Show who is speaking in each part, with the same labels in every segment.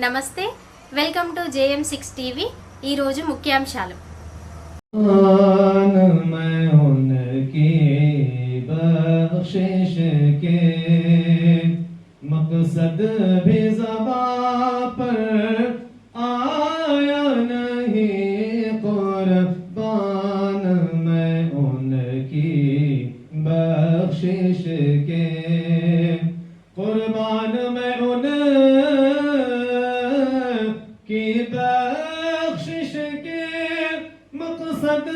Speaker 1: నమస్తే, welcome to JM6 TV. ఈ రోజు ముఖ్యాంశాలు.
Speaker 2: मकसद भी ज़बां पर आया नहीं, कुर्बान मैं उनकी बख्शिश के, कुर्बान मैं उनकी बख्शिश के, मकसद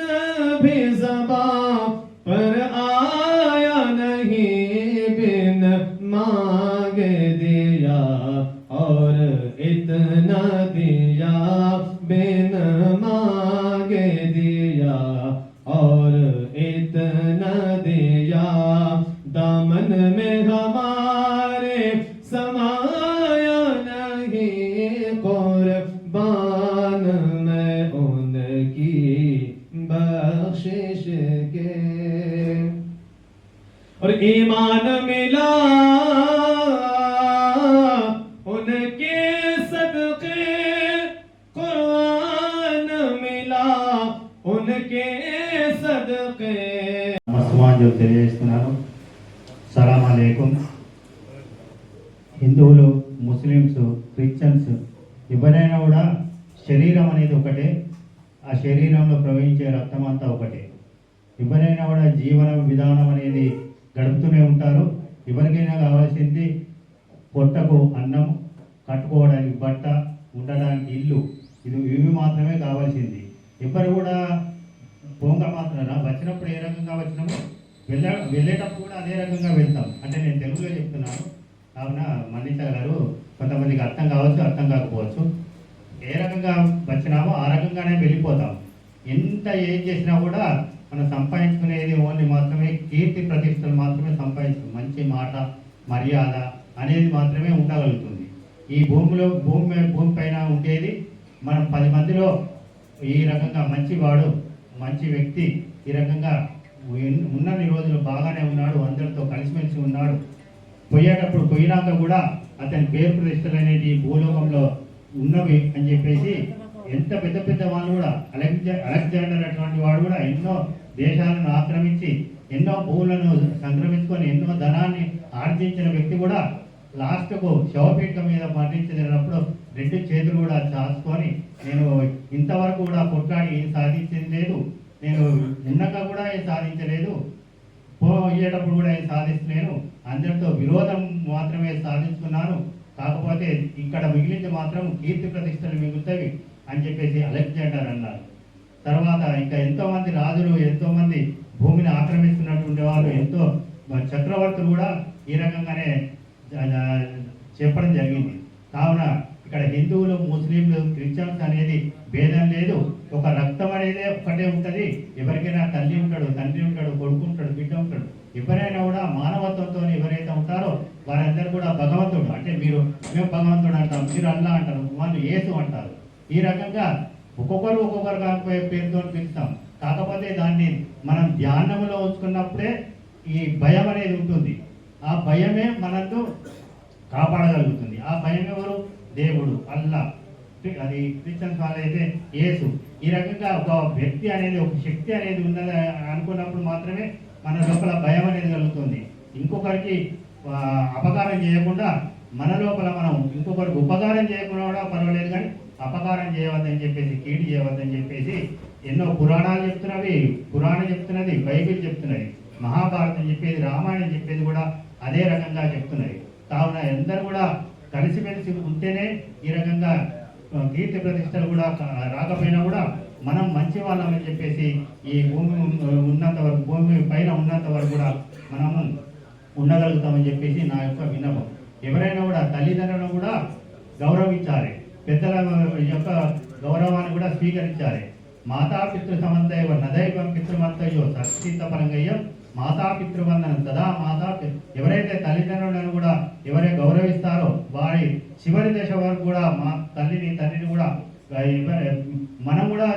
Speaker 2: भी ज़बां पर आया नहीं, बिन मांगे दिया और इतना दिया, बिन मांगे दिया और इतना दिया, दामन में हमारे समाया नहीं, कुर्बान मैं उनकी बख्शिश के। और ईमान मिला उनके सदके, कुरान मिला उनके सदके।
Speaker 3: నమస్కారం తెలియజేస్తున్నాను. సలాం అలైకుం. హిందువులు, ముస్లిమ్స్, క్రిస్టియన్స్ ఎవరైనా కూడా శరీరం అనేది ఒకటే, ఆ శరీరంలో ప్రవహించే రక్తం అంతా ఒకటే. ఎవరైనా కూడా జీవన విధానం అనేది గడుపుతూనే ఉంటారు. ఎవరికైనా కావాల్సింది పొట్టకు అన్నం, కట్టుకోవడానికి బట్ట, ఉండడానికి ఇల్లు, ఇవి మాత్రమే కావాల్సింది. ఎవరు కూడా పోంగ మాత్రం వచ్చినప్పుడు ఏ రకంగా వచ్చినామో వెళ్ళేటప్పుడు కూడా అదే రకంగా వెళ్తాం. అంటే నేను తెలుగులో చెప్తున్నాను, కావున మన్నించగలరు. కొంతమందికి అర్థం కావచ్చు, అర్థం కాకపోవచ్చు. ఏ రకంగా వచ్చినామో ఆ రకంగానే వెళ్ళిపోతాం. ఎంత ఏం చేసినా కూడా మనం సంపాదించుకునేది ఓన్లీ మాత్రమే కీర్తి ప్రతిష్టలు మాత్రమే సంపాదించుకుని, మంచి మాట, మర్యాద అనేది మాత్రమే ఉండగలుగుతుంది. ఈ భూమి పైన ఉండేది మనం 10 మందిలో ఈ రకంగా మంచివాడు, మంచి వ్యక్తి, ఈ రకంగా ఉన్నన్ని రోజులు బాగానే ఉన్నాడు, అందరితో కలిసిమెలిసి ఉన్నాడు, పోయేటప్పుడు పోయినాక కూడా అతని పేరు ప్రతిష్టలు అనేది భూలోకంలో ఉన్నవి అని చెప్పేసి ఎంత పెద్ద పెద్ద వాళ్ళు కూడా, అలెగ్జాండర్ అటువంటి వాడు కూడా ఎన్నో దేశాలను ఆక్రమించి ఎన్నో భూములను సంక్రమించుకొని ఎన్నో ధనాన్ని ఆర్జించిన వ్యక్తి కూడా లాస్ట్కు శవపీఠం మీద మరణించినప్పుడు 2 చేతులు కూడా చాచుకొని, నేను ఇంతవరకు కూడా కొట్లాడి సాధించింది లేదు, నేను ఉన్నక కూడా ఏం సాధించలేదు, పోయేటప్పుడు కూడా ఏం సాధించలేను, అందరితో విరోధం మాత్రమే సాధించుకున్నాను, కాకపోతే ఇక్కడ మిగిలింది మాత్రం కీర్తి ప్రతిష్టలు మిగులుతాయి అని చెప్పేసి అలెగ్జాండర్ అన్నారు. తర్వాత ఇంకా ఎంతోమంది రాజులు, ఎంతోమంది భూమిని ఆక్రమిస్తున్నటువంటి వాళ్ళు, ఎంతో చక్రవర్తులు కూడా ఈ రకంగానే చెప్పడం జరిగింది. కావున ఇక్కడ హిందువులు, ముస్లింలు, క్రిస్టియన్స్ అనేది భేదం లేదు. ఒక రక్తం అనేది ఒకటే ఉంటుంది. ఎవరికైనా తల్లి ఉంటాడు, తండ్రి ఉంటాడు, కొడుకు ఉంటాడు, బిడ్డ ఉంటాడు. ఎవరైనా కూడా మానవత్వంతో ఎవరైతే ఉంటారో వారందరూ కూడా భగవంతుడు. అంటే మేము భగవంతుడు అంటాం, మీరు అల్లా అంటారు, వాళ్ళు యేసు అంటారు. ఈ రకంగా ఒక్కొక్కరు కాకపోయే పేరుతో పిలుస్తాం. కాకపోతే దాన్ని మనం ధ్యానంలో ఉంచుకున్నప్పుడే ఈ భయం అనేది ఉంటుంది. ఆ భయమే మనల్ని కాపాడగలుగుతుంది. ఆ భయం ఎవరు? దేవుడు, అల్లా. అది క్రిస్టియన్స్ వాళ్ళైతే యేసు. ఈ రకంగా ఒక వ్యక్తి అనేది, ఒక శక్తి అనేది ఉన్నది అనుకున్నప్పుడు మాత్రమే మన లోపల భయం అనేది కలుగుతుంది. ఇంకొకరికి అపకారం చేయకుండా మన లోపల మనం ఇంకొకరికి ఉపకారం చేయకుండా కూడా పర్వాలేదు, కానీ అపకారం చేయవద్దని చెప్పేసి, కీడు చేయవద్దని చెప్పేసి ఎన్నో పురాణాలు చెప్తున్నవి, పురాణం చెప్తున్నది, బైబిల్ చెప్తున్నది, మహాభారతం చెప్పేది, రామాయణం చెప్పేది కూడా అదే రకంగా చెప్తున్నది. కావున అందరూ కూడా కలిసిమెలిసి ఉంటేనే ఈ రకంగా కీర్తి ప్రతిష్టలు కూడా రాకపోయినా కూడా మనం మంచి వాళ్ళమని చెప్పేసి ఈ భూమి ఉన్నంత వరకు, భూమి పైన ఉన్నంత వరకు కూడా మనము ఉండగలుగుతామని చెప్పేసి నా యొక్క విన్నపం. ఎవరైనా కూడా తల్లిదండ్రులను కూడా గౌరవించాలి, పెద్దల యొక్క గౌరవాన్ని కూడా స్వీకరించాలి. మాతాపితృ సమంతయో నదైవం పితృమంతయో సత్సీత పరంగయ్యం మాతాపితృవందనం సదా ఎవరైతే తల్లిదండ్రులను కూడా ఎవరైతే గౌరవిస్తారో వారి చివరి దశ వరకు కూడా మా తల్లిని తండ్రిని కూడా మనం కూడా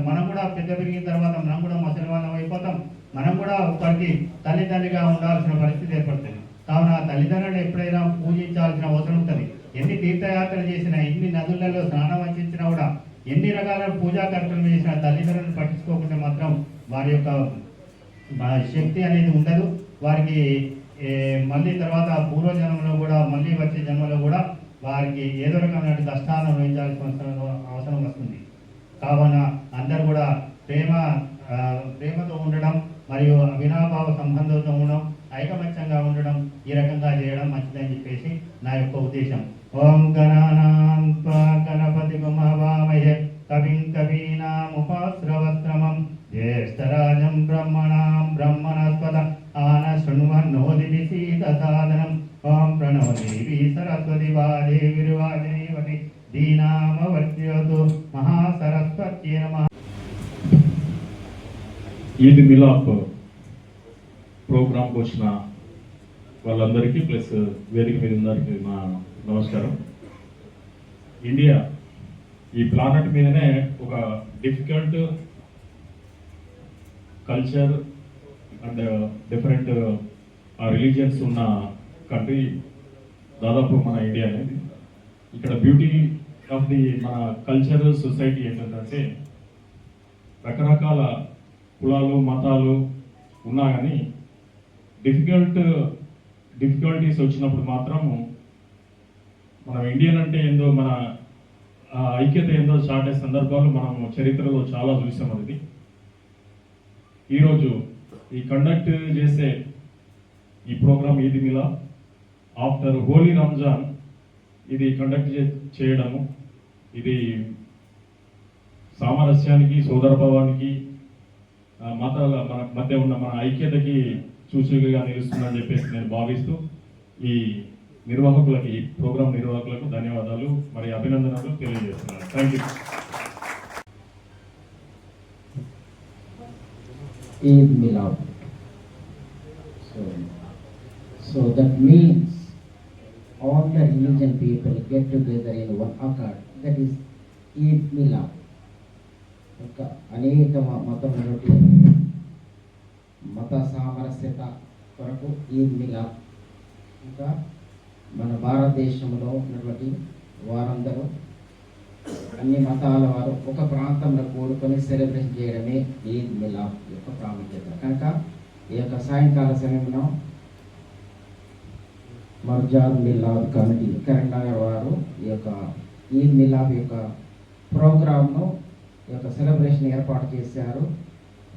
Speaker 3: మనం కూడా పెద్ద పెరిగిన తర్వాత మనం కూడా ముసలి వాళ్ళం అయిపోతాం. మనం కూడా ఒకరికి తల్లిదండ్రిగా ఉండాల్సిన పరిస్థితి ఏర్పడుతుంది. కావున తల్లిదండ్రులను ఎప్పుడైనా పూజించాల్సిన అవసరం ఉంటుంది. ఎన్ని తీర్థయాత్రలు చేసినా, ఎన్ని నదులలో స్నానం ఆచరించినా కూడా, ఎన్ని రకాల పూజా కార్యక్రమం చేసినా తల్లిదండ్రులను పట్టించుకోకుండా మాత్రం వారి యొక్క శక్తి అనేది ఉండదు. వారికి మళ్ళీ తర్వాత పూర్వజన్మలో కూడా, మళ్ళీ వచ్చే జన్మలో కూడా వారికి ఏదో రకమైన కష్టాలను అనుభవించాల్సిన అవసరం వస్తుంది. కావున అందరూ కూడా ప్రేమతో ఉండడం మరియు అవినాభావ సంబంధంతో ఉండడం, ఐకమత్యంగా ఉండడం, ఈ రకంగా చేయడం మంచిదని చెప్పేసి నా యొక్క ఉద్దేశం. ఓం గణానాం త్వా గణపతిం హవామహే కవిం కవీనాముపస్రవస్త్రమం జ్యేష్ఠరాజం బ్రహ్మణస్పద ఆన శృణ్వన్నోదిభిసీదసాదనం. ఓం ప్రణో దేవి సరస్వతి వాదేవిర్వాదేవతి దీనామవర్త్యోతు మహాసరస్వత్యై నమః.
Speaker 4: ఈద్ మిలాప్ ప్రోగ్రాంకి వచ్చిన వాళ్ళందరికీ ప్లస్ వేదిక మీద అందరికీ మా నమస్కారం. ఇండియా ఈ ప్లానెట్ మీదనే ఒక difficult culture and different religions ఉన్న కంట్రీ దాదాపు మన ఇండియా అనేది. ఇక్కడ బ్యూటీ ఆఫ్ ది మన కల్చర్ సొసైటీ ఏంటంటే రకరకాల కులాలు మతాలు ఉన్నా కానీ డిఫికల్టీస్ వచ్చినప్పుడు మాత్రము మనం ఇండియన్ అంటే ఏందో, మన ఐక్యత ఏందో చాటే సందర్భాలు మనం చరిత్రలో చాలా చూసాం. అది ఈరోజు ఈ కండక్ట్ చేసే ఈ ప్రోగ్రామ్ ఈద్ మిలాద్ ఆఫ్టర్ హోలీ రంజాన్ ఇది కండక్ట్ చేయడము, ఇది సామరస్యానికి, సోదరభావానికి, మతాల మన మధ్య ఉన్న మన ఐక్యతకి సూచికగా నిలుస్తుందని చెప్పేసి నేను భావిస్తూ ఈ నిర్వాహకులకి, ఈ ప్రోగ్రాం నిర్వాహకులకు ధన్యవాదాలు మరి అభినందనలు తెలియజేస్తున్నాను. Thank you.
Speaker 5: Eid Milad. So that means all the religion people get together in one accord. That is Eid Milad. అనేక మతములకి మత సామరస్యత కొరకు ఈద్ మిలాద్. ఇంకా మన భారతదేశంలో ఉన్నటువంటి వారందరూ, అన్ని మతాల వారు ఒక ప్రాంతంలో కూడుకొని సెలబ్రేషన్ చేయడమే ఈద్ మిలాద్ యొక్క ప్రాముఖ్యత. కనుక ఈ యొక్క సాయంకాల సమయంలో మర్జాద్ మిలాద్ కమిటీ కరీంనగర్ వారు ఈ యొక్క ఈద్ మిలాద్ యొక్క ప్రోగ్రామ్ను, ఈ యొక్క సెలబ్రేషన్ ఏర్పాటు చేశారు.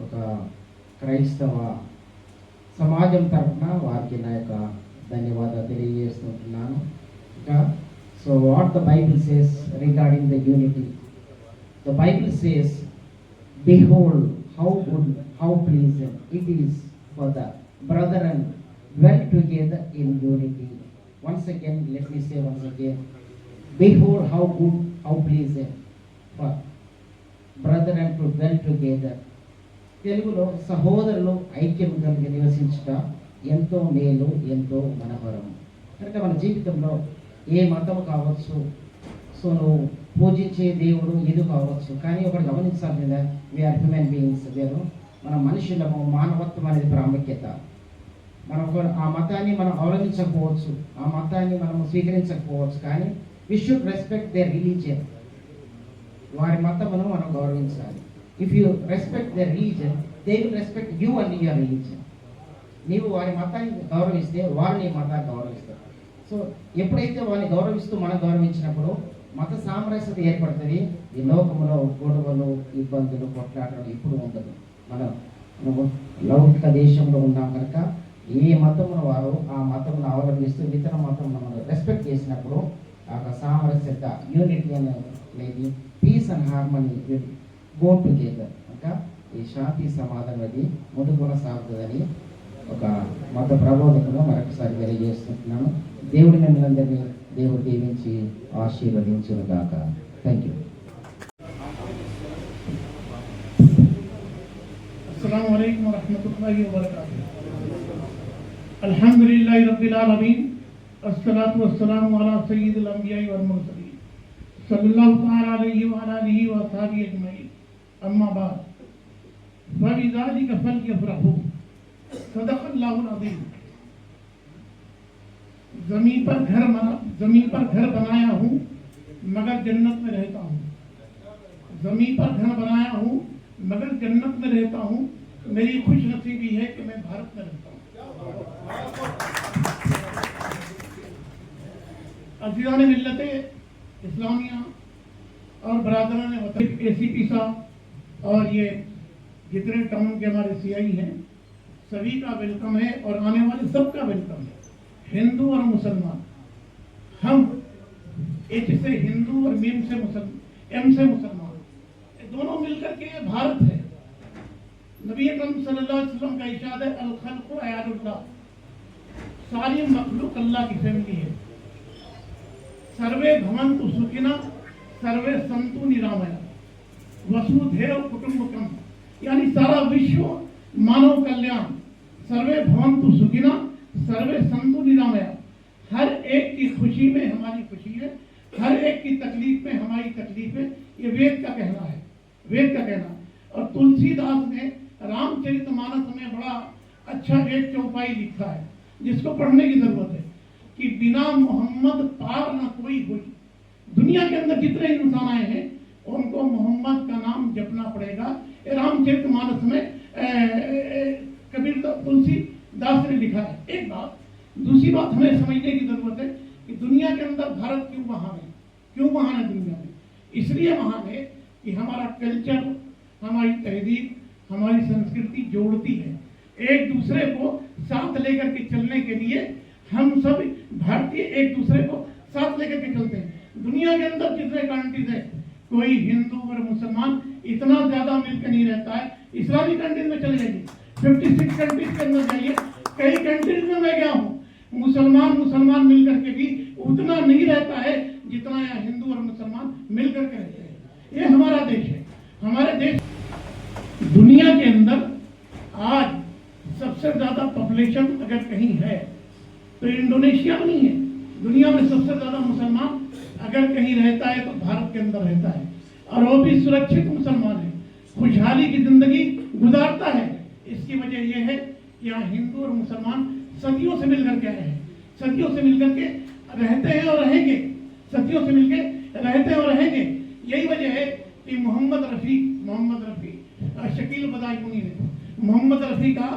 Speaker 5: ఒక క్రైస్తవ సమాజం తరఫున వారికి నా యొక్క ధన్యవాదాలు తెలియజేస్తుంటున్నాను. ఇంకా so what the Bible says regarding the unity, the Bible says behold how good, how pleasant it is for the brethren dwell together in unity. Once again, let me say once again, behold how good, how pleasant for brethren to dwell together. తెలుగులో సహోదరులు ఐక్యం కలిగి నివసించుట ఎంతో మేలు, ఎంతో మనోహరం. కనుక మన జీవితంలో ఏ మతం కావచ్చు, సో నువ్వు పూజించే దేవుడు ఇది కావచ్చు, కానీ ఒకటి గమనించాలి కదా, వీఆర్ హ్యూమన్ బీయింగ్స్. వేరు మన మనుషులము, మానవత్వం అనేది ప్రాముఖ్యత. మనం ఆ మతాన్ని మనం అవలంబించకపోవచ్చు, ఆ మతాన్ని మనం స్వీకరించకపోవచ్చు, కానీ we should respect their religion. వారి మతమును మనం గౌరవించాలి. If you respect their religion, they will respect you and your religion. నీవు వారి మతాన్ని గౌరవిస్తే వారు నీ మతాన్ని గౌరవిస్తారు. సో ఎప్పుడైతే వారిని గౌరవిస్తూ మనం గౌరవించినప్పుడు మత సామరస్యత ఏర్పడుతుంది. ఈ లోకంలో గొడవలు, ఇబ్బందులు, కొట్లాటలు ఇప్పుడు ఉండదు. మనము లౌకిక దేశంలో ఉన్నాం కనుక ఏ మతమును వారు ఆ మతమును అవలంబిస్తూ ఇతర మతం మనం రెస్పెక్ట్ చేసినప్పుడు ఆ సామరస్యత, యూనిటీ అనేది, peace and harmony will go together. ఇంకా ఈ శాంతి సమాధానం అది ముందుకు కొనసాగుతుందని ఒక మత ప్రబోధకులు మరొకసారి తెలియజేస్తున్నాను. దేవుడి మిమ్మల్ని దేవుడు దీవించి ఆశీర్వదించును గాక. Thank you.
Speaker 6: अस्सलामु अलैकुम वरहमतुल्लाहि वबरकातुहू. अल्हम्दुलिल्लाहि रब्बिल आलमीन, अस्सलातु वस्सलामु अला सय्यिदिल अंबिया'i वल मुरसलीन, सल्लल्लाहु तआला अलैहि व अला आलिहि व असहाबिहि अजमईन, अम्मा बाद, फबिज़ालिका फल्यफ़रहू, सदक़ल्लाहुल अज़ीम. ज़मीन पर घर जमीन पर घर बनाया हूँ मगर जन्नत में रहता हूँ। जमीन पर घर बनाया हूँ मगर जन्नत में रहता हूँ। मेरी खुश नसीबी है कि मैं भारत में रहता हूँ। अजीज़ान मिल्लते इस्लामिया और बरादरान वतन ACP साहब और ये जितने टाउन के हमारे CI हैं सभी का वेलकम है और आने वाले सबका वेलकम है। हिंदू और मुसलमान, हम H से हिंदू और M से मुसलमान, दोनों मिलकर के ये भारत है। नबी अकरम सल्लल्लाहु अलैहि वसल्लम का इरशाद है अल खल्क़ु अयादुल्लाह, सारी मखलूक अल्लाह की फैमिली है। सर्वे भवन्तु सुखिना सर्वे सन्तु निरामया वसुधैव कुटुम्बकम, यानी सारा विश्व मानव कल्याण। सर्वे भवन्तु सुखिना सर्वे सन्तु निरामया, हर एक की खुशी में हमारी खुशी है, हर एक की तकलीफ में हमारी तकलीफ है। ये वेद का कहना है, वेद का कहना। और तुलसीदास ने रामचरितमानस में बड़ा अच्छा एक चौपाई लिखा है जिसको पढ़ने की जरूरत है कि बिना मोहम्मद पार न कोई हुई। दुनिया के अंदर जितने इंसान आए हैं उनको मोहम्मद का नाम जपना पड़ेगा। रामचरितमानस में कबीर तुलसीदास ने लिखा है। एक बात, दूसरी बात हमें समझने की जरूरत है कि दुनिया के अंदर भारत क्यों महान है, क्यों महान है दुनिया में? इसलिए महान है कि हमारा कल्चर, हमारी तहजीब, हमारी संस्कृति जोड़ती है। एक दूसरे को साथ लेकर के चलने के लिए हम सब भारतीय एक दूसरे को साथ लेकर के चलते हैं। दुनिया के अंदर जितने कंट्रीज है, कोई हिंदू और मुसलमान इतना ज्यादा मिलकर नहीं रहता है। इस्लामिक कंट्रीज में चले जाइए, 56 कंट्रीज के अंदर जाइए, कई कंट्रीज में मैं गया हूँ, मुसलमान मिलकर के भी उतना नहीं रहता है जितना यहाँ हिंदू और मुसलमान मिलकर के रहते हैं। ये हमारा देश है। हमारे देश दुनिया के अंदर आज सबसे ज्यादा पॉपुलेशन अगर कहीं है तो इंडोनेशिया में नहीं है। दुनिया में सबसे ज्यादा मुसलमान अगर कहीं रहता है तो भारत के अंदर रहता है, और वो भी सुरक्षित मुसलमान है, खुशहाली की जिंदगी गुजारता है। इसकी वजह यह है कि यहाँ हिंदू और मुसलमान सदियों से मिलकर के आए हैं, सदियों से मिलकर के रहते हैं और रहेंगे, सदियों से मिलकर रहते हैं और रहेंगे। यही वजह है कि मोहम्मद रफी शकील बदायूनी ने मोहम्मद रफी का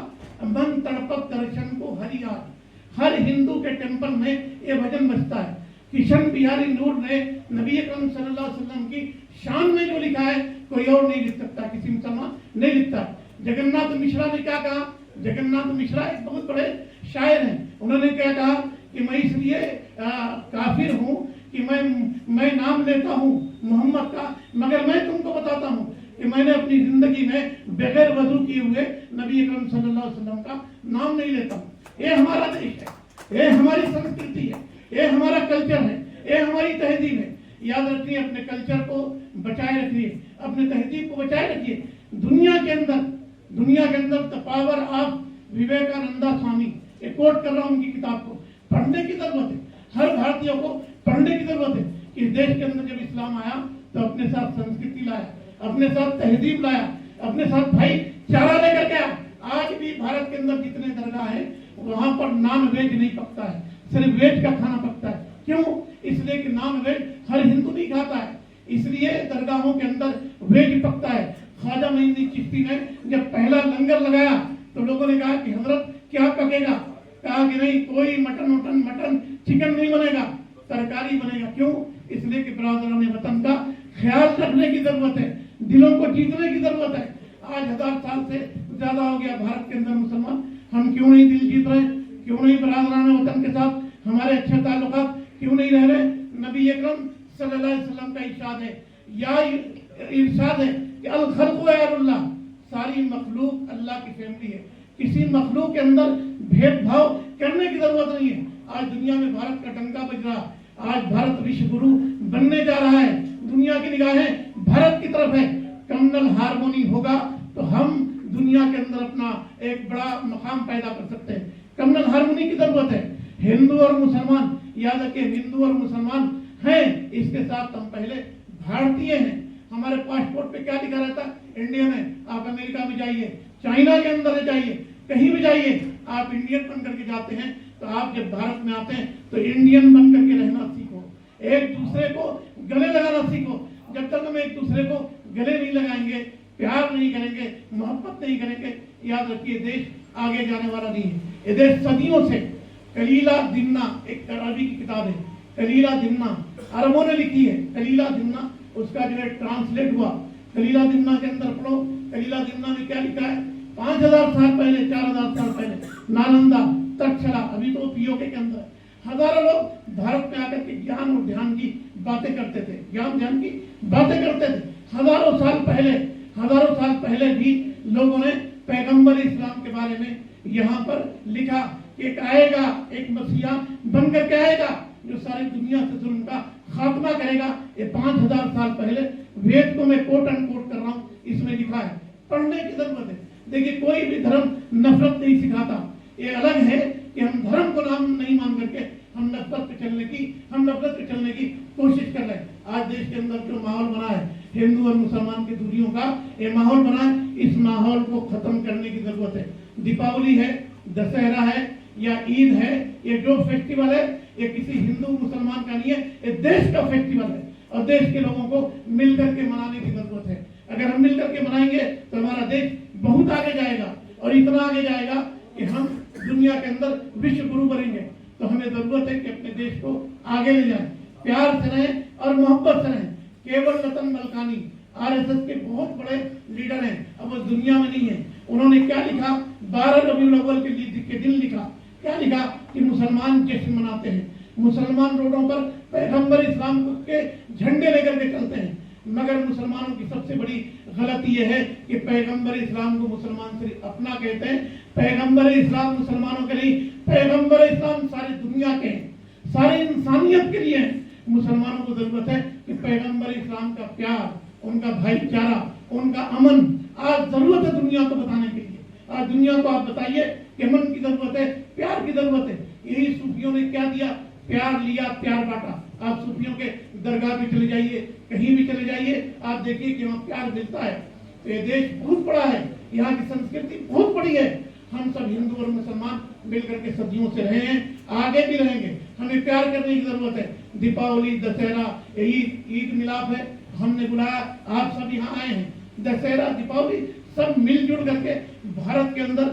Speaker 6: मन तड़पत दर्शन को हरि याद, हर हिंदू के टेंपल में ये भजन बजता है। किशन बिहारी नूर ने नबी अकरम सल्लल्लाहु अलैहि वसल्लम की शान में जो लिखा है कोई और नहीं लिख सकता, किसी मुसलमान नहीं लिखता। जगन्नाथ मिश्रा ने क्या कहा? जगन्नाथ मिश्रा एक बहुत बड़े शायर हैं। उन्होंने क्या कहा कि मैं इसलिए काफिर हूँ कि मैं नाम लेता हूँ मोहम्मद का, मगर मैं तुमको बताता हूँ कि मैंने अपनी जिंदगी में बगैर वजू किए हुए नबी अकरम सल्लल्लाहु अलैहि वसल्लम का नाम नहीं लेता हूँ। ये हमारा देश है, ये हमारी संस्कृति है, ये हमारा कल्चर है, ये हमारी तहजीब है। याद रखिए, अपने कल्चर को बचाए रखिए, अपने तहजीब को बचाए रखिए। दुनिया के अंदर द पावर ऑफ विवेकानंदा स्वामी, एक कोट कर रहा हूँ उनकी किताब को, पढ़ने की जरूरत है। हर भारतीय को पढ़ने की जरूरत है कि देश के अंदर जब इस्लाम आया तो अपने साथ संस्कृति लाया, अपने साथ तहजीब लाया, अपने साथ भाईचारा लेकर के आया। आज भी भारत के अंदर जितने दरगाह है वहां पर नॉन वेज नहीं पकता है, सिर्फ वेज का खाना पकता है। क्यों? इसलिए कि नॉन वेज हर हिंदू नहीं खाता है, इसलिए दरगाहों के अंदर वेज पकता है। ख्वाजा मोइनुद्दीन चिश्ती ने जब पहला लंगर लगाया तो लोगों ने कहा कि हजरत क्या पकेगा? कहा कि नहीं, कोई मटन चिकन नहीं बनेगा, तरकारी बनेगा। क्यों? इसलिए कि बरादरान वतन का ख्याल रखने की जरूरत है, दिलों को जीतने की जरूरत है। आज 1000 साल से ज्यादा हो गया भारत के अंदर मुसलमान, हम क्यों नहीं दिल जीत रहे? क्यों नहीं बरादरान वतन के साथ हमारे अच्छे ताल्लुकात क्यों नहीं रह रहे? नबी अकरम सल्लल्लाहु अलैहि वसल्लम का इरशाद है कि अल खल्क़ु अयादुल्लाह, सारी मखलूक अल्लाह की फैमिली है। किसी मखलूक के अंदर भेदभाव करने की जरूरत नहीं है। आज दुनिया में भारत का डंका बज रहा, आज भारत विश्व गुरु बनने जा रहा है। दुनिया की निगाहें भारत की तरफ है। कम्युनल हार्मोनी होगा तो हम दुनिया के अंदर अपना एक बड़ा मकाम पैदा कर सकते हैं। कम्युनल हार्मोनी की जरूरत है। हिंदू और मुसलमान, याद रखिए, हिंदू और मुसलमान हैं, इसके साथ हम पहले भारतीय हैं। हमारे पासपोर्ट पे क्या लिखा रहता है? इंडियन है। आप अमेरिका में जाइए, चाइना के अंदर जाइए, कहीं भी जाइए, आप इंडियन बन करके जाते हैं। तो आप जब भारत में आते हैं तो इंडियन बन करके रहना एक दूसरे को गले लगाना सीखो। जब तक हम एक दूसरे को गले नहीं लगाएंगे, प्यार नहीं करेंगे, मोहब्बत नहीं करेंगे, याद रखिए देश आगे जाने वाला नहीं है। ये देश सदियों से कलीला दिन्ना, एक अरबी की किताब है कलीला दिन्ना, अरबों ने लिखी है कलीला दिन्ना, उसका जो है ट्रांसलेट हुआ कलीला दिन्ना के अंदर पढ़ो। कलीला दिन्ना में क्या लिखा है? 5000 साल पहले, 4000 साल पहले नालंदा, तक्षशिला, अभी तो पीओके के अंदर हजारों लोग भारत में आकर के ज्ञान और ध्यान की बातें करते थे, ज्ञान ध्यान की बातें करते थे। हजारों साल पहले भी लोगों ने पैगंबर इस्लाम के बारे में यहाँ पर लिखा कि एक आएगा, एक मसीहा बनकर के आएगा जो सारी दुनिया से जुल्म का खात्मा करेगा। ये 5000 साल पहले वेद को मैं कोट एंड कोट कर रहा हूँ, इसमें लिखा है। पढ़ने की जरूरत है। देखिए कोई भी धर्म नफरत नहीं सिखाता। ये अलग है कि हम धर्म को नाम नहीं मान करके हम नफरत पे चलने की कोशिश कर रहे हैं। आज देश के अंदर जो माहौल बना है हिंदू और मुसलमान की दूरियों का, ये माहौल बना है, इस माहौल को खत्म करने की जरूरत है। दीपावली है, दशहरा है या ईद है, ये जो फेस्टिवल है ये किसी हिंदू मुसलमान का नहीं है, ये देश का फेस्टिवल है और देश के लोगों को मिलकर के मनाने की जरूरत है। अगर हम मिलकर के मनाएंगे तो हमारा देश बहुत आगे जाएगा और इतना आगे जाएगा कि हम दुनिया के अंदर विश्व गुरु बनेंगे। तो हमें जरूरत है कि अपने देश को आगे ले जाएं, प्यार से रहें और मोहब्बत से रहें। केवल रतन मलकानी आरएसएस के बहुत बड़े लीडर हैं, अब वो दुनिया में नहीं है। उन्होंने क्या लिखा? 12 रबीउल अव्वल के दिन लिखा, क्या लिखा कि मुसलमान जश्न मनाते हैं, मुसलमान रोडों पर पैगंबर इस्लाम के झंडे लेकर के चलते हैं। मगर मुसलमानों की सबसे बड़ी गलती यह है कि पैगंबर इस्लाम को मुसलमान सिर्फ अपना कहते हैं। पैगंबर इस्लाम मुसलमानों के लिए, पैगंबर इस्लाम सारी दुनिया के हैं, सारी इंसानियत के लिए हैं। मुसलमानों को जरूरत है कि पैगंबर इस्लाम का प्यार, उनका भाईचारा, उनका अमन आज जरूरत है दुनिया को बताने के लिए। आज दुनिया को आप बताइए कि अमन की जरूरत है, प्यार की जरूरत है। यही सूफियों ने क्या दिया? प्यार लिया, प्यार बांटा। आप सूफियों के दरगाह पे चले जाइए, कहीं भी चले जाइए, आप देखिए कि वहाँ प्यार मिलता है। तो ये देश बहुत बड़ा है, यहाँ की संस्कृति बहुत बड़ी है। हम सब हिंदू और मुसलमान मिलकर के सदियों से रहे हैं, आगे भी रहेंगे। हमें प्यार करने की जरूरत है। दीपावली, दशहरा, ईद मिलाप है, हमने बुलाया, आप सब यहाँ आए हैं। दशहरा, दीपावली सब मिलजुल करके भारत के अंदर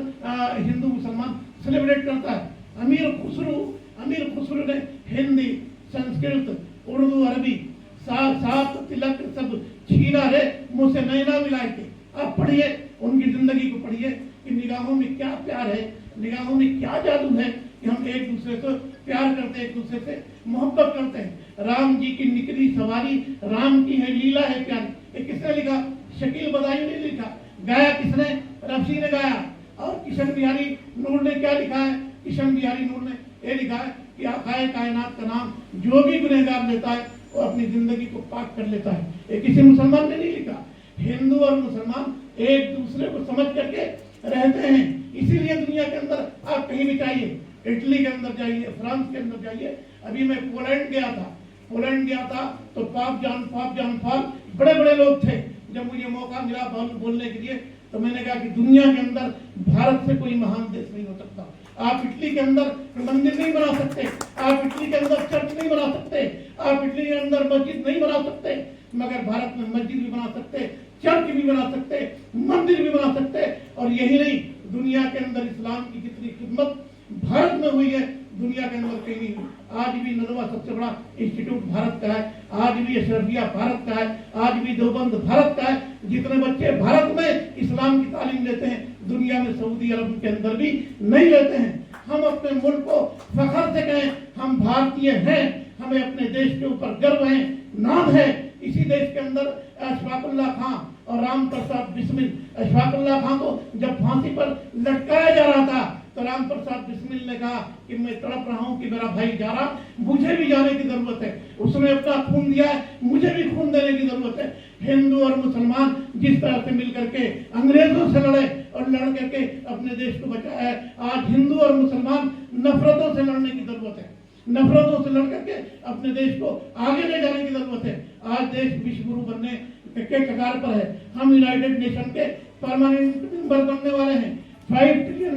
Speaker 6: हिंदू मुसलमान सेलिब्रेट करता है। अमीर खुसरू ने हिंदी, संस्कृत, उर्दू, अरबी सात तिलक सब छीना रे मुंह से नैना मिलाए थे। आप पढ़िए, उनकी जिंदगी को पढ़िए कि निगाहों में क्या प्यार है, निगाहों में क्या जादू है कि हम एक दूसरे से प्यार करते हैं, एक दूसरे से मोहब्बत करते हैं। राम जी की निकली सवारी, राम की है लीला है प्यारी। ये किसने लिखा? शकील बदायूं ने लिखा। गाया किसने? रफी ने गाया। और किशन बिहारी नूर ने क्या लिखा है? किशन बिहारी नूर ने ये लिखा है कि आकाए कायनात का नाम जो भी गुनहगार लेता है वो अपनी जिंदगी को पाक कर लेता है। ये किसी मुसलमान ने नहीं लिखा। हिंदू और मुसलमान एक दूसरे को समझ करके रहते हैं। इसीलिए दुनिया के अंदर आप कहीं भी जाइए, इटली के अंदर जाइए, फ्रांस के अंदर जाइए। अभी मैं पोलैंड गया था तो पाप जान फाल बड़े बड़े लोग थे। जब मुझे मौका मिला बोलने के लिए तो मैंने कहा कि दुनिया के अंदर भारत से कोई महान देश नहीं हो सकता। आप इटली के अंदर मंदिर नहीं बना सकते, आप इटली के अंदर चर्च नहीं बना सकते, आप इटली के अंदर मस्जिद नहीं बना सकते, मगर भारत में मस्जिद भी बना सकते, चर्च भी बना सकते, मंदिर भी बना सकते। और यही नहीं, दुनिया के अंदर इस्लाम की जितनी खिदमत भारत में हुई है दुनिया के अंदर कहीं नहीं हुई। आज भी नदवा सबसे बड़ा इंस्टीट्यूट भारत का है, आज भी अशरफिया भारत का है, आज भी देवबंद भारत का है। जितने बच्चे भारत में इस्लाम की तालीम लेते हैं दुनिया में सऊदी अरब के अंदर भी नहीं लेते हैं। हम अपने मुल्क को फखर से कहें हम भारतीय हैं, हमें अपने देश के ऊपर गर्व है, नाज है। इसी देश के अंदर अशफाकुल्लाह खां और राम प्रसाद बिस्मिल, अशफाकुल्लाह खां को जब फांसी पर लटकाया जा रहा था तो राम प्रसाद बिस्मिल ने कहा कि मैं तड़प रहा हूं कि मेरा भाई जा रहा, मुझे भी जाने की जरूरत है। उसने अपना खून दिया है, मुझे भी खून देने की जरूरत है। हिंदू और मुसलमान जिस तरह से मिलकर के अंग्रेजों से लड़े और लड़ करके अपने देश को बचाया है, आज हिंदू और मुसलमान नफरतों से लड़ने की जरूरत है। नफरतों से लड़ करके अपने देश को आगे ले जाने की जरूरत है। आज देश विश्व गुरु बनने के कगार पर है। हम यूनाइटेड नेशन के परमानेंट मेंबर बनने वाले हैं। $5 ट्रिलियन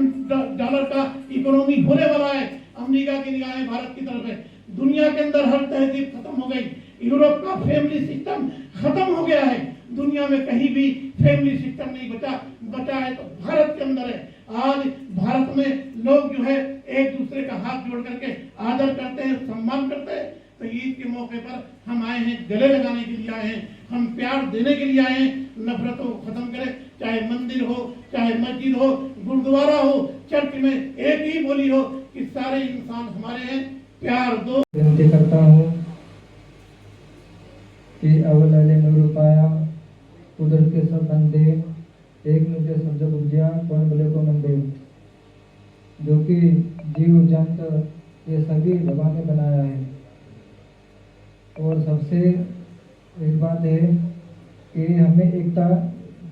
Speaker 6: का इकोनॉमी होने वाला है। अमेरिका की निगाहें भारत की तरफ है, दुनिया के अंदर हर तहजीब खत्म हो गई। यूरोप का फैमिली सिस्टम खत्म हो गया है। दुनिया में कहीं भी फैमिली सिस्टम नहीं बचा है तो भारत के अंदर है। आज भारत में लोग जो है एक दूसरे का हाथ जोड़ करके आदर करते हैं, सम्मान करते हैं। तो ईद के मौके पर हम आए हैं, गले लगाने के लिए आए हैं, हम प्यार देने के लिए आए हैं। नफरतों को खत्म करें, चाहे मंदिर हो, चाहे मस्जिद हो, गुरुद्वारा हो, चर्च में एक ही बोली हो कि सारे इंसान हमारे हैं, प्यार दो।
Speaker 7: विनती करता हूँ कि अवल नूर पाया कुदरत के सब बंदे एक मुझे सब जग उपजिया कौन भले को मंदे, जो कि जीव जंत ये सभी भगवान ने बनाया है। और सबसे एक बात है कि हमें एकता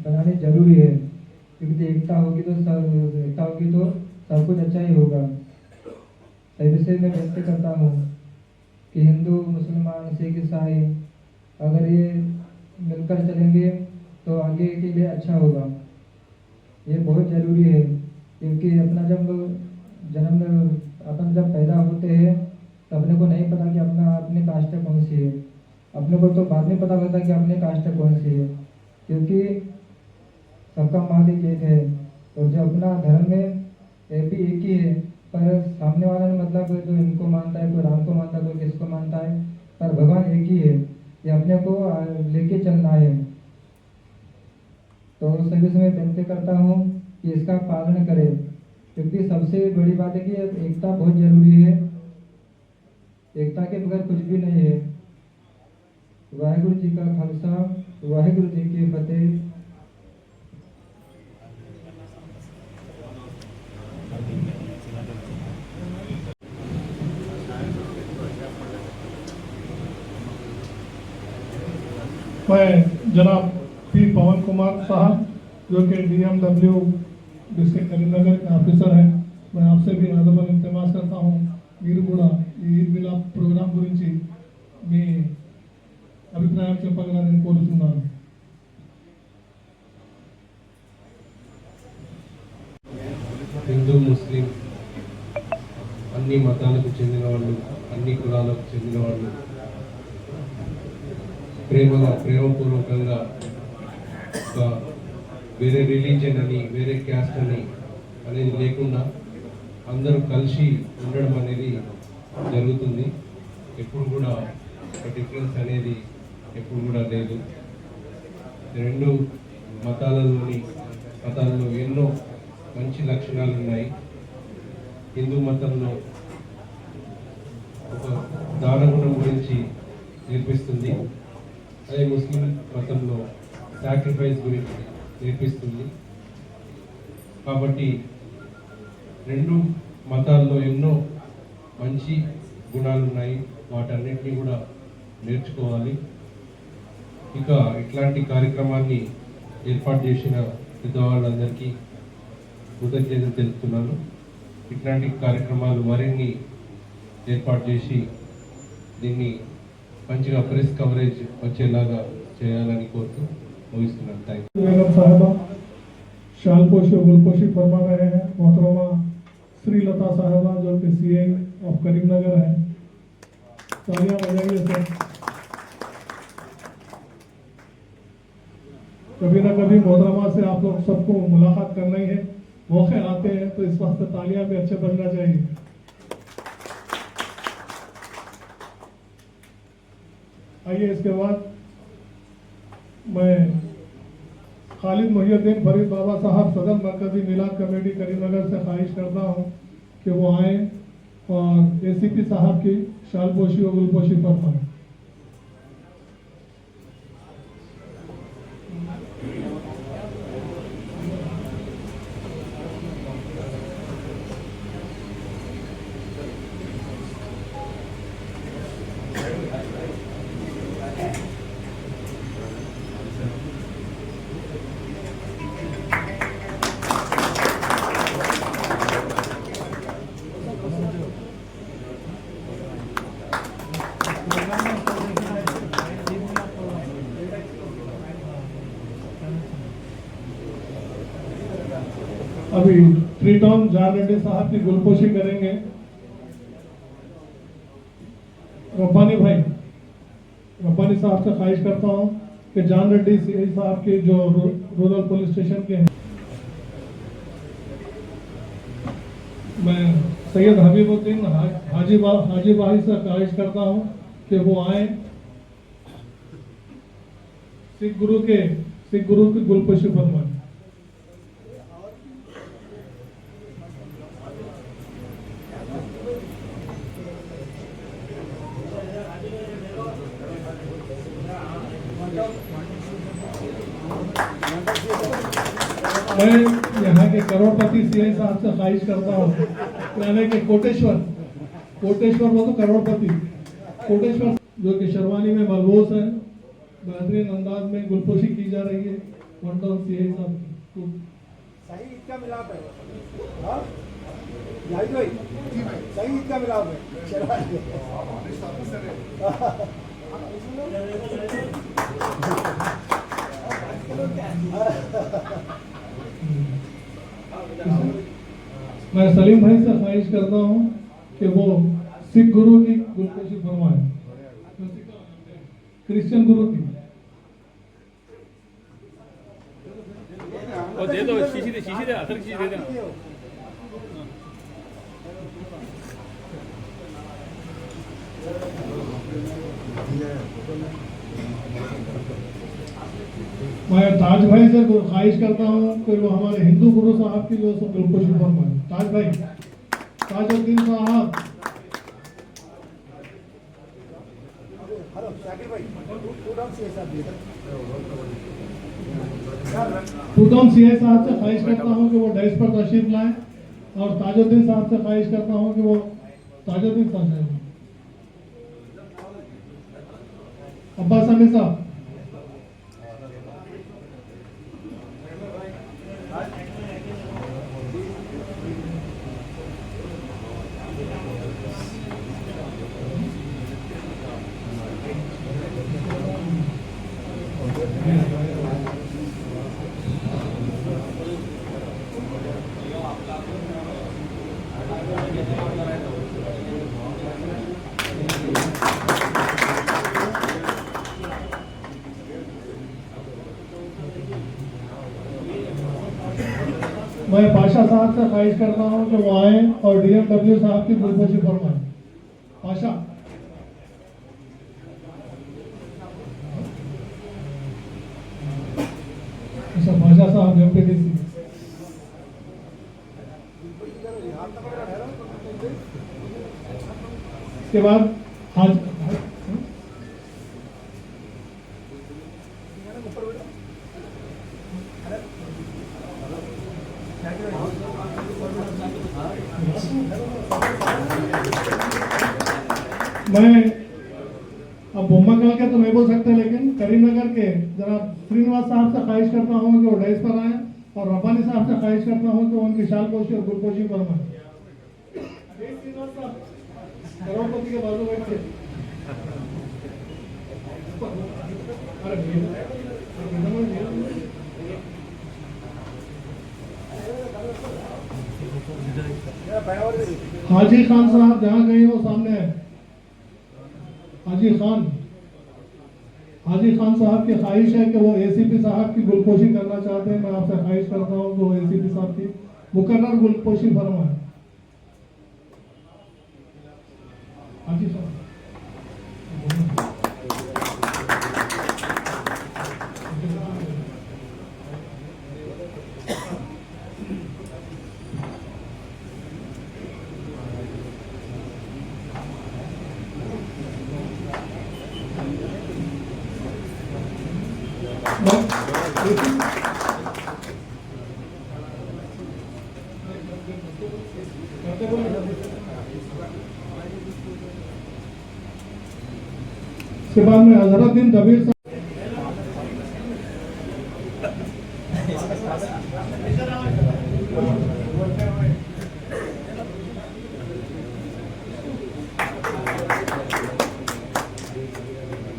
Speaker 7: बनानी जरूरी है, क्योंकि एकता होगी तो सब कुछ अच्छा ही होगा। सभी से मैं विनती करता हूँ कि हिंदू, मुसलमान, सिख, ईसाई अगर ये मिलकर चलेंगे तो आगे के लिए अच्छा होगा। ये बहुत ज़रूरी है, क्योंकि अपन जब पैदा होते हैं तो अपने को नहीं पता कि अपनी कास्ट कौन सी है। अपने को तो बाद में पता लगता है कि अपनी कास्ट कौन सी है, क्योंकि सबका मालिक एक है। और जो अपना धर्म में भी एक ही है, पर सामने वाला ने मतलब जो इनको मानता है, कोई राम को मानता है, कोई किसको मानता है, पर भगवान एक ही है। ये अपने को लेके चलना है। तो सभी से मैं विनती करता हूँ कि इसका पालन करें, क्योंकि सबसे बड़ी बात है कि एकता बहुत जरूरी है। एकता के बगैर कुछ भी नहीं है। वाहिगुरु जी का खालसा, वाहिगुरु जी की फतेह।
Speaker 6: मैं जनाब पी पवन कुमार साहब, जो कि DMW डिस्ट्रिक्ट करीमनगर के ऑफिसर हैं, मैं आपसे भी अदब इल्तिमास करता हूँ మీరు కూడా ఈ ఈద్ మిలాద్ ప్రోగ్రాం గురించి మీ అభిప్రాయం చెప్పగలరని నేను కోరుతున్నాను.
Speaker 8: హిందూ, ముస్లిం అన్ని మతాలకు చెందిన వాళ్ళు, అన్ని కులాలకు చెందిన వాళ్ళు ప్రేమపూర్వకంగా ఒక వేరే రిలీజియన్ అని, వేరే క్యాస్ట్ అని అనేది లేకుండా అందరూ కలిసి ఉండడం అనేది జరుగుతుంది. ఎప్పుడు కూడా ఒక డిఫరెన్స్ అనేది ఎప్పుడు కూడా లేదు. రెండు మతాలలో ఎన్నో మంచి లక్షణాలు ఉన్నాయి. హిందూ మతంలో ఒక దానగుణం గురించి నేర్పిస్తుంది, అదే ముస్లిం మతంలో సాక్రిఫైస్ గురించి నేర్పిస్తుంది. కాబట్టి రెండు మతాల్లో ఎన్నో మంచి గుణాలు ఉన్నాయి, వాటన్నిటినీ కూడా నేర్చుకోవాలి. ఇక ఇట్లాంటి కార్యక్రమాన్ని ఏర్పాటు చేసిన పెద్దవాళ్ళందరికీ కృతజ్ఞతలు తెలుపుతున్నాను. ఇట్లాంటి కార్యక్రమాలు మరిన్ని ఏర్పాటు చేసి దీన్ని మంచిగా ప్రెస్ కవరేజ్ వచ్చేలాగా చేయాలని కోరుతూ ముగిస్తున్నాను. Thank you.
Speaker 6: शालपोशी और गुलपोशी फरमा रहे हैं मोहतरमा श्रीलता साहबा, जो कि CI ऑफ करीमनगर है। तालियां बजाइए सर। कभी ना कभी मोहतरमा से आप लोग सबको मुलाकात करना ही है, मौके आते हैं तो इस वास्ते तालियां भी अच्छे बजना चाहिए। आइए इसके बाद मैं खालिद मोहिउद्दीन फरीद बाबा साहब, सदर मरकजी मिलाद कमेटी करीमनगर से ख्वाहिश करता हूँ कि वो आए और ACP साहब की शालपोशी और गुलपोशी फरमाएं। अभी ट्रीटॉन जान रेड्डी साहब की गुलपोशी करेंगे। साहब से ख्वाहिश करता हूँ कि जान रेड्डी सीआई साहब के जो रूरल पुलिस स्टेशन के हैं, मैं सैयद हबीबुद्दीन हाजी भाई से ख्वाहिश करता हूँ कि वो आए, सिख गुरु की गुलपोशी फरमाएं। मैं यहाँ के करोड़पति सीआई साहब से ख्वाहिश करता हूँ, यानी कि कोटेश्वर वो तो करोड़पति कोटेश्वर जो कि शेरवानी में मलबूस है, बेहतरीन अंदाज में गुलपोशी की जा रही है। वन टाउन सीआई साहब को
Speaker 9: सही ईद का मिलाप है, हाँ जाहिद भाई सही ईद का मिलाप है।
Speaker 6: मैं सलीम भाई से ख्वाहिश करता हूँ कि वो सिख गुरु की गुलपोशी फरमाए, क्रिश्चियन गुरु की।
Speaker 4: दे दो शीशी दे असल शीशी दे देना।
Speaker 6: मैं ताज भाई से ख्वाहिश करता हूँ कि वो हमारे हिंदू गुरु साहब की जो सब गुलपोशी फरमाए। ताज भाई, ताजुद्दीन साहब।
Speaker 9: हेलो शाकिर भाई, टूडाउन सीआई साहब
Speaker 6: से ख्वाहिश करता हूँ कि वो डेस्क पर तशरीफ लाएं, और ताजुद्दीन साहब से ख्वाहिश करता हूँ कि वो ताजुद्दीन साहब अब्बास अमी साहब। मैं पाशा साहब से ख्वाहिश करता हूँ कि वो आए और डीएमडब्ल्यू साहब की गुलपोशी फरमाएं। पाशा, पाशा साहब एमपीडीसी। इसके बाद आज मैं अब बोम्मकल के तो नहीं बोल सकते, लेकिन करीमनगर के जरा श्रीनिवास साहब से ख्वाहिश करता हूँ कि वो डेस्क पर आए, और रब्बानी साहब से ख्वाहिश करता हूँ कि वो उनकी शालपोशी और गुलपोशी फरमाएं। करोड़पति के बाजू बैठ के हाजी खान साहब जहाँ गए वो सामने है। हाजी खान साहब की ख्वाहिश है कि वो एसीपी साहब की गुलपोशी करना चाहते हैं। मैं आपसे ख्वाहिश करता हूँ कि वो एसीपी साहब की मुकर्रर गुलपोशी फरमाएं। हाजी साहब इसके बाद में हजरतुद्दीन दबीर साहब।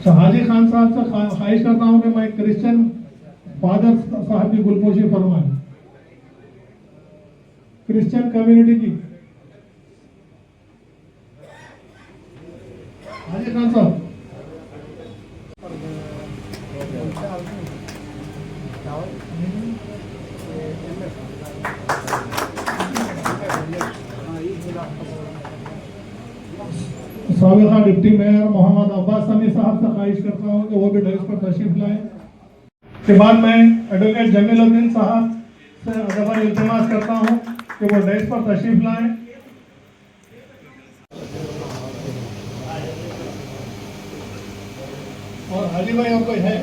Speaker 6: हाजी खान साहब से ख्वाहिश करता हूं कि मैं क्रिश्चियन फादर साहब की गुलपोशी फरमाएं, क्रिश्चियन कम्युनिटी की। हाजी खान साहब साबिक़ा डिप्टी मेयर मोहम्मद अब्बास समी साहब से ख्वाहिश करता हूँ कि वो भी डेस्क पर तशरीफ लाएं। के बाद मैं एडवोकेट जमीलुद्दीन साहब से अदबन इल्तिमास करता हूँ कि वो डेस्क पर तशरीफ लाएं। और हाजी भाई और कोई है?